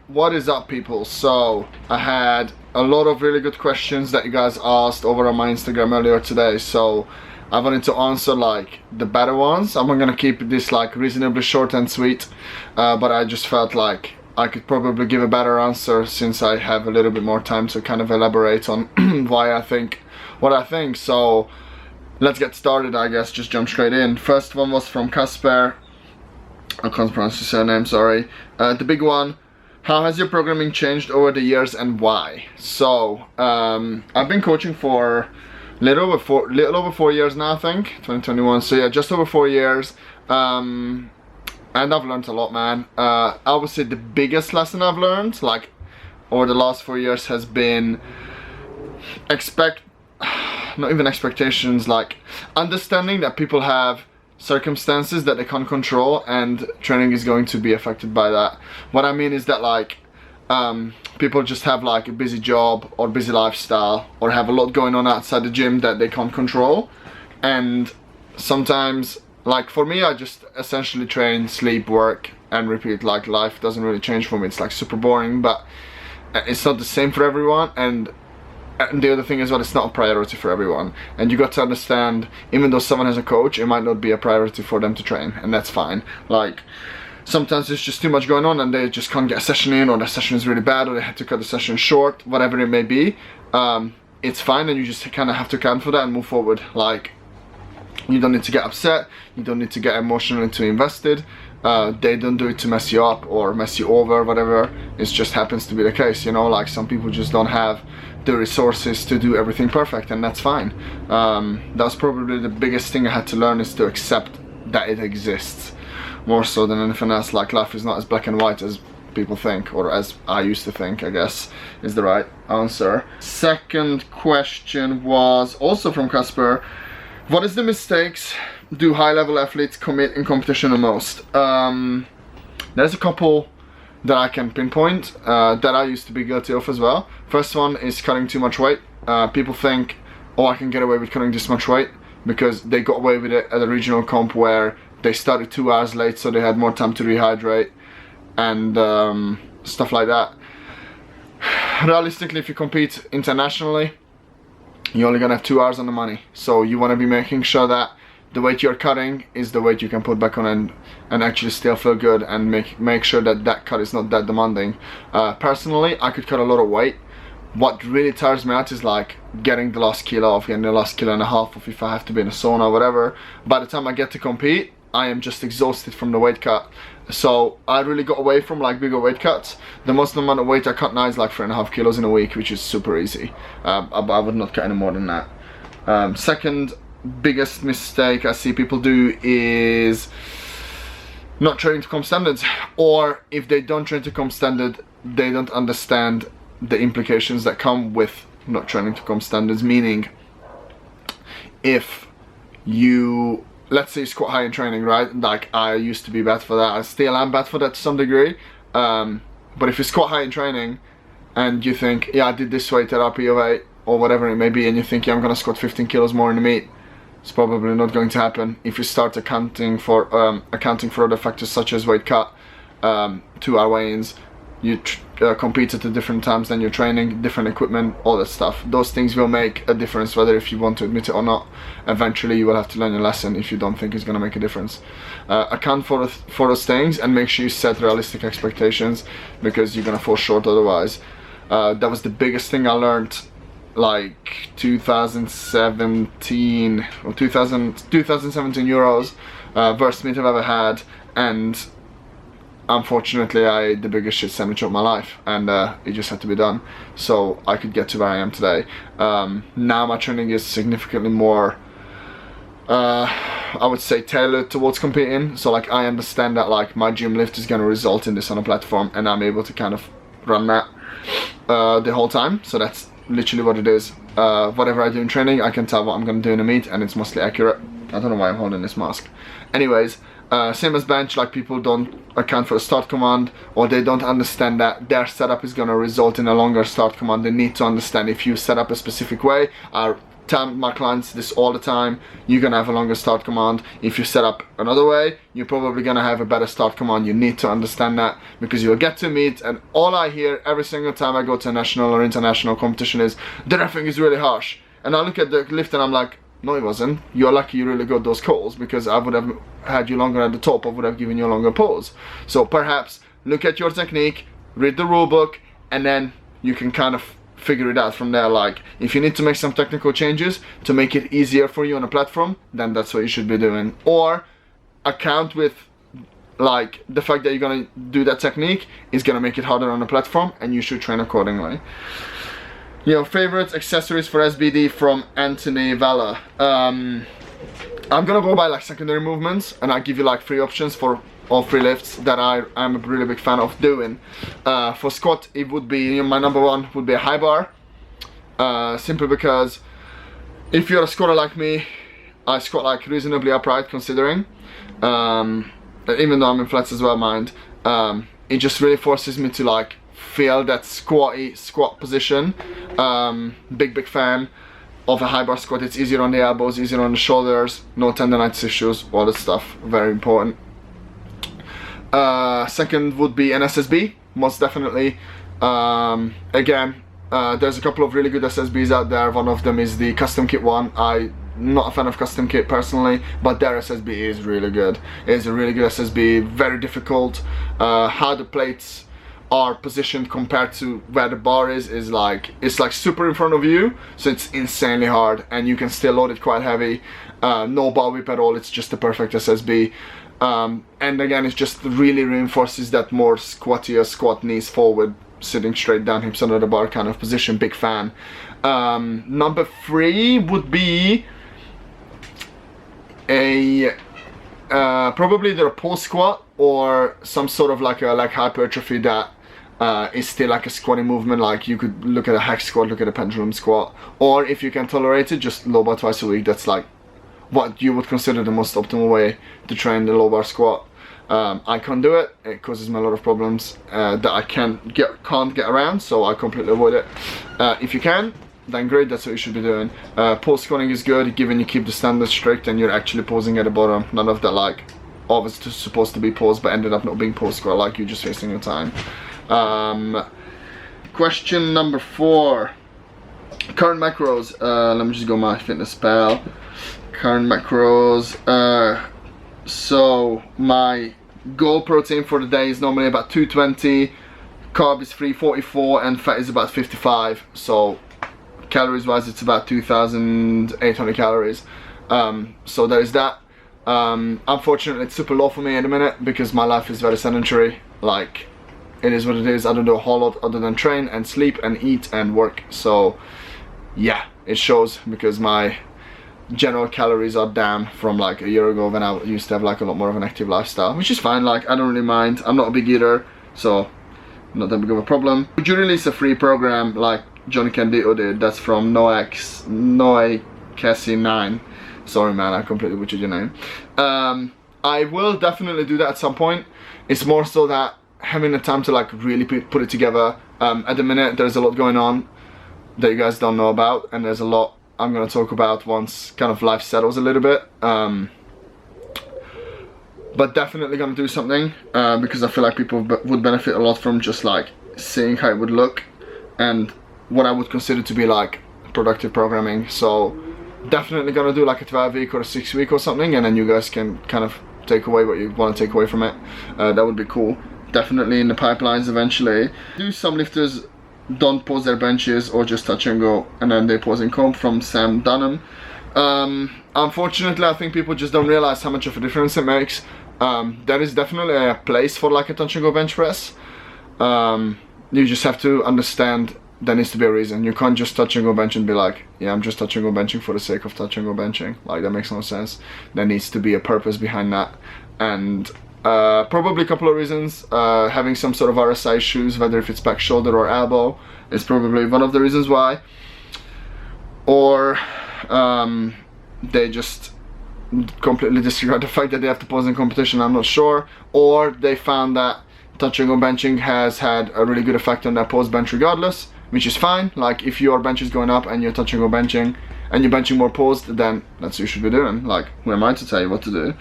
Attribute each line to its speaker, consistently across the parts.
Speaker 1: what is up, people? So I had a lot of really good questions that you guys asked over on my Instagram earlier today, so I wanted to answer like the better ones. I'm gonna keep this like reasonably short and sweet, but I just felt like I could probably give a better answer since I have a little bit more time to kind of elaborate on why I think what I think. So let's get started, I guess, just jump straight in. First one was from Casper. I can't pronounce his surname, sorry. The big one: how has your programming changed over the years and why? So I've been coaching for little over 4 years now, I think, 2021. So yeah, just over 4 years. And I've learned a lot, man. I would say the biggest lesson I've learned, like, over the last 4 years has been not even expectations, like understanding that people have circumstances that they can't control and training is going to be affected by that. What I mean is that, like, people just have like a busy job or busy lifestyle or have a lot going on outside the gym that they can't control, and sometimes, like for me, I just essentially train, sleep, work and repeat. Like, life doesn't really change for me. It's like super boring, but it's not the same for everyone. And the other thing is, well, it's not a priority for everyone, and you got to understand, even though someone has a coach, it might not be a priority for them to train, and that's fine. Like, sometimes there's just too much going on and they just can't get a session in, or the session is really bad, or they had to cut the session short, whatever it may be. It's fine, and you just kind of have to account for that and move forward. Like, you don't need to get upset, you don't need to get emotionally too invested. They don't do it to mess you up or mess you over, whatever. It just happens to be the case, you know. Like, some people just don't have the resources to do everything perfect, and that's fine. That's probably the biggest thing I had to learn, is to accept that it exists, more so than anything else. Like, life is not as black and white as people think, or as I used to think, I guess is the right answer. Second question was also from Casper: what is the mistakes do high-level athletes commit in competition the most? There's a couple that I can pinpoint that I used to be guilty of as well. First one is cutting too much weight. People think, oh, I can get away with cutting this much weight because they got away with it at a regional comp where they started 2 hours late, so they had more time to rehydrate and stuff like that. Realistically, if you compete internationally, you're only gonna have 2 hours on the money, so you want to be making sure that the weight you're cutting is the weight you can put back on and actually still feel good, and make sure that that cut is not that demanding. Personally, I could cut a lot of weight. What really tires me out is like getting the last kilo off, getting the last kilo and a half off, if I have to be in a sauna or whatever. By the time I get to compete, I am just exhausted from the weight cut. So I really got away from like bigger weight cuts. The most amount of weight I cut now is like 3.5 kilos in a week, which is super easy. I would not cut any more than that. Second biggest mistake I see people do is not training to comp standards, or if they don't train to comp standard, they don't understand the implications that come with not training to comp standards. Meaning, if you, let's say, squat high in training, right? Like, I used to be bad for that, I still am bad for that to some degree, but if you squat high in training and you think, yeah, I did this weight at RPO8 or whatever it may be, and you think, yeah, I'm gonna squat 15 kilos more in the meet, it's probably not going to happen. If you start accounting for other factors such as weight cut, 2 hour weigh-ins, you compete at different times than you're training, different equipment, all that stuff. Those things will make a difference, whether if you want to admit it or not. Eventually you will have to learn your lesson if you don't think it's going to make a difference. Account for those things and make sure you set realistic expectations, because you're going to fall short otherwise. That was the biggest thing I learned, like 2017 or 2017 Euros, worst meet I've ever had, and unfortunately I ate the biggest shit sandwich of my life, and it just had to be done so I could get to where I am today. Now my training is significantly more, I would say, tailored towards competing. So like, I understand that like my gym lift is going to result in this on a platform, and I'm able to kind of run that the whole time. So that's literally what it is. Whatever I do in training, I can tell what I'm going to do in a meet, and it's mostly accurate. I don't know why I'm holding this mask. Anyways, same as bench, like, people don't account for a start command, or they don't understand that their setup is going to result in a longer start command. They need to understand, if you set up a specific way, tell my clients this all the time, you're gonna have a longer start command. If you set up another way, you're probably gonna have a better start command. You need to understand that, because you'll get to meet, and all I hear every single time I go to a national or international competition is, the reffing is really harsh. And I look at the lift and I'm like, no, it wasn't. You're lucky you really got those calls, because I would have had you longer at the top, I would have given you a longer pause. So perhaps look at your technique, read the rule book, and then you can kind of figure it out from there. Like, if you need to make some technical changes to make it easier for you on a platform, then that's what you should be doing. Or account with, like, the fact that you're gonna do that technique is gonna make it harder on the platform, and you should train accordingly. Your favorite accessories for SBD from Anthony Valla. I'm gonna go by like secondary movements, and I'll give you like 3 options for all 3 lifts that I'm a really big fan of doing. For squat, it would be, my number 1 would be a high bar, simply because if you're a squatter like me, I squat like reasonably upright considering, even though I'm in flats as well, mind. It just really forces me to like feel that squat position. Big fan of a high bar squat. It's easier on the elbows, easier on the shoulders, no tendonitis issues, all that stuff, very important. Second would be an SSB, most definitely. Again, there's a couple of really good SSBs out there. One of them is the custom kit one. I'm not a fan of custom kit personally, but their SSB is really good. It's a really good SSB, very difficult. How the plates are positioned compared to where the bar is like, it's like super in front of you, so it's insanely hard, and you can still load it quite heavy. No bar whip at all, it's just the perfect SSB. And again, it just really reinforces that more squattier, squat knees forward, sitting straight down, hips under the bar kind of position. Big fan. Number 3 would be a probably either a pulse squat or some sort of like a hypertrophy that is still like a squatting movement. Like, you could look at a hack squat, look at a pendulum squat, or if you can tolerate it, just low bar twice a week. That's like what you would consider the most optimal way to train the low bar squat. I can't do it. It causes me a lot of problems that I can't get around, so I completely avoid it. If you can, then great, that's what you should be doing. Pulse squatting is good, given you keep the standard strict and you're actually pausing at the bottom. None of that like, oh, it's just supposed to be paused but ended up not being pulse squat, like you're just wasting your time. Question number 4. Current macros. Let me just go my fitness pal. Current macros. So my goal protein for the day is normally about 220, carb is 344, and fat is about 55. So calories wise, it's about 2,800 calories. So there is that. Unfortunately, it's super low for me at the minute because my life is very sedentary. Like, it is what it is. I don't do a whole lot other than train and sleep and eat and work. So yeah, it shows, because my general calories are down from like a year ago when I used to have like a lot more of an active lifestyle, which is fine. Like, I don't really mind. I'm not a big eater, so not that big of a problem. Would you release a free program like Johnny Candido did? That's from Noe Cassie 9. Sorry man, I completely butchered your name. I will definitely do that at some point. It's more so that having the time to like really put it together. At the minute there's a lot going on that you guys don't know about, and there's a lot I'm going to talk about once kind of life settles a little bit. But definitely going to do something, because I feel like people would benefit a lot from just like seeing how it would look and what I would consider to be like productive programming. So definitely going to do like a 12-week or a 6-week or something, and then you guys can kind of take away what you want to take away from it. That would be cool. Definitely in the pipelines eventually. Do some lifters don't pause their benches or just touch and go and then they pause and comp? From Sam Dunham. Unfortunately, I think people just don't realize how much of a difference it makes. There is definitely a place for like a touch and go bench press. You just have to understand there needs to be a reason. You can't just touch and go bench and be like, yeah, I'm just touch and go benching for the sake of touch and go benching. Like, that makes no sense. There needs to be a purpose behind that. And probably a couple of reasons. Having some sort of RSI issues, whether if it's back, shoulder or elbow, is probably one of the reasons why. Or they just completely disregard the fact that they have to pause in competition, I'm not sure. Or they found that touching or benching has had a really good effect on their pause bench regardless, which is fine. Like, if your bench is going up and you're touching or benching, and you're benching more pulls, then that's what you should be doing. Like, who am I to tell you what to do?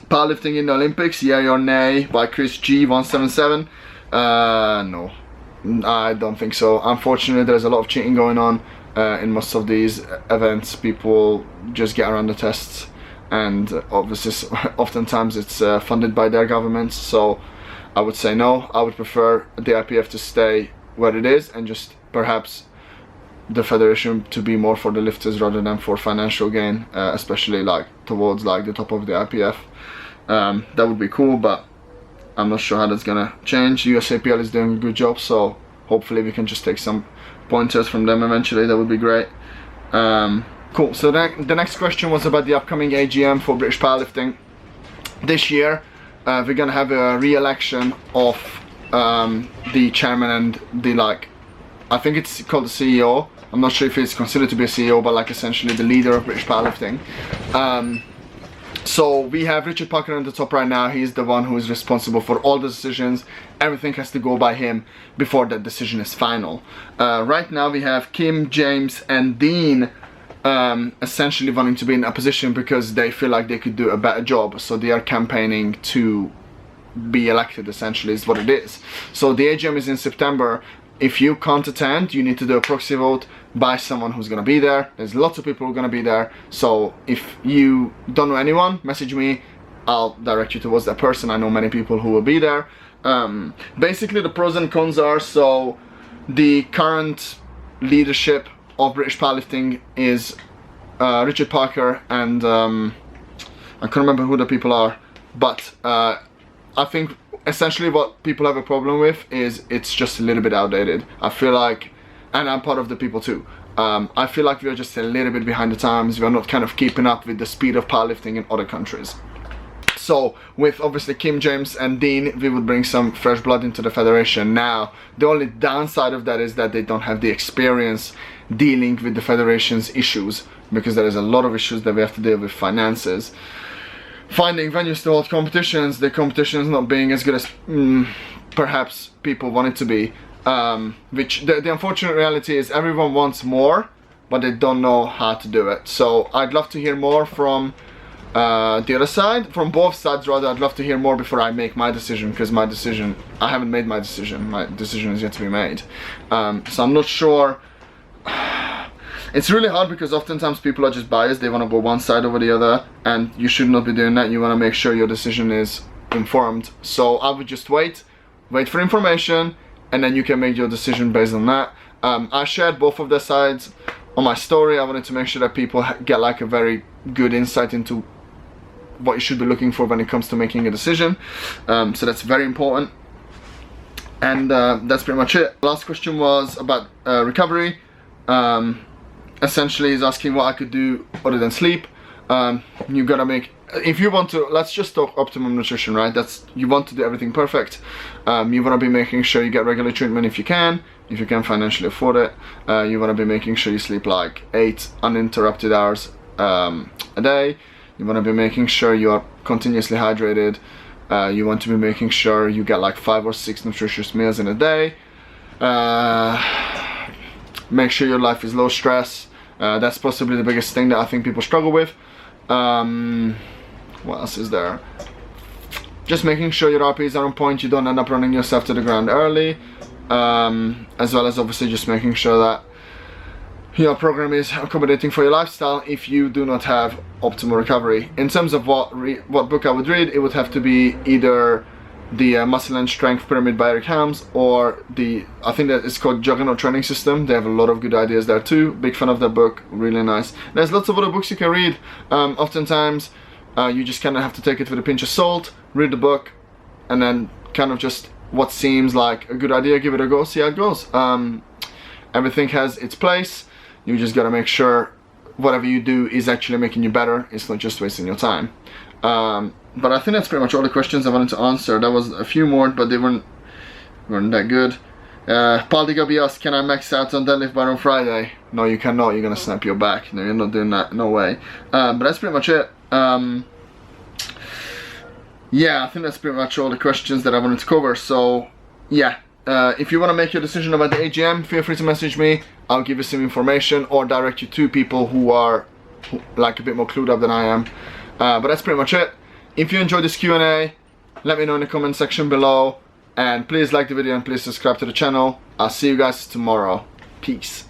Speaker 1: Powerlifting in the Olympics, yay or nay, by Chris G177. No, I don't think so. Unfortunately, there's a lot of cheating going on in most of these events. People just get around the tests, and obviously oftentimes it's funded by their governments, so I would say no. I would prefer the IPF to stay where it is, and just perhaps the federation to be more for the lifters rather than for financial gain, especially like towards like the top of the IPF. That would be cool, but I'm not sure how that's gonna change. USAPL is doing a good job, so hopefully we can just take some pointers from them eventually. That would be great. Cool. So the next question was about the upcoming AGM for British Powerlifting. This year we're gonna have a re-election of the chairman and the, like, I think it's called the CEO. I'm not sure if it's considered to be a CEO, but like essentially the leader of British Powerlifting. So we have Richard Parker on the top right now. He's the one who is responsible for all the decisions. Everything has to go by him before that decision is final. Right now we have Kim, James and Dean essentially wanting to be in a position because they feel like they could do a better job. So they are campaigning to be elected, essentially, is what it is. So the AGM is in September. If you can't attend, you need to do a proxy vote by someone who's gonna be there. There's lots of people who are gonna be there. So if you don't know anyone, message me. I'll direct you towards that person. I know many people who will be there. Basically, the pros and cons are, so the current leadership of British Powerlifting is Richard Parker and I can't remember who the people are, but I think essentially what people have a problem with is it's just a little bit outdated. I feel like, and I'm part of the people too, I feel like we are just a little bit behind the times. We are not kind of keeping up with the speed of powerlifting in other countries. So with obviously Kim, James and Dean, we would bring some fresh blood into the federation. Now the only downside of that is that they don't have the experience dealing with the federation's issues, because there is a lot of issues that we have to deal with: finances, finding venues to hold competitions, the competitions not being as good as perhaps people want it to be, which the unfortunate reality is everyone wants more, but they don't know how to do it. So I'd love to hear more from the other side, from both sides rather. I'd love to hear more before I make my decision, because my decision, I haven't made my decision. My decision is yet to be made. So I'm not sure. It's really hard because oftentimes people are just biased. They want to go one side over the other, and you should not be doing that. You want to make sure your decision is informed. So I would just wait for information, and then you can make your decision based on that. I shared both of their sides on my story. I wanted to make sure that people get like a very good insight into what you should be looking for when it comes to making a decision. So that's very important. And that's pretty much it. Last question was about recovery. Essentially he's asking what I could do other than sleep. You gotta make, if you want to, let's just talk optimum nutrition, right? That's, you want to do everything perfect. You want to be making sure you get regular treatment if you can financially afford it. You want to be making sure you sleep like 8 uninterrupted hours a day. You want to be making sure you are continuously hydrated. You want to be making sure you get like 5 or 6 nutritious meals in a day. Make sure your life is low stress. That's possibly the biggest thing that I think people struggle with. What else is there? Just making sure your RPs are on point, you don't end up running yourself to the ground early. As well as obviously just making sure that your program is accommodating for your lifestyle if you do not have optimal recovery. In terms of what book I would read, it would have to be either the Muscle and Strength Pyramid by Eric Helms, or I think that it's called Juggernaut Training System. They have a lot of good ideas there too. Big fan of that book, really nice. There's lots of other books you can read. Oftentimes you just kind of have to take it with a pinch of salt, read the book, and then kind of just what seems like a good idea, give it a go, see how it goes. Everything has its place. You just gotta make sure whatever you do is actually making you better. It's not just wasting your time. But I think that's pretty much all the questions I wanted to answer. There was a few more, but they weren't that good. Paul Digabi asked, can I max out on deadlift bar on Friday? No, you cannot. You're gonna snap your back. No, you're not doing that. No way. But that's pretty much it. Yeah, I think that's pretty much all the questions that I wanted to cover. So yeah, if you want to make your decision about the AGM, feel free to message me. I'll give you some information or direct you to people who are like a bit more clued up than I am. But that's pretty much it. If you enjoyed this Q&A, let me know in the comment section below. And please like the video and please subscribe to the channel. I'll see you guys tomorrow. Peace.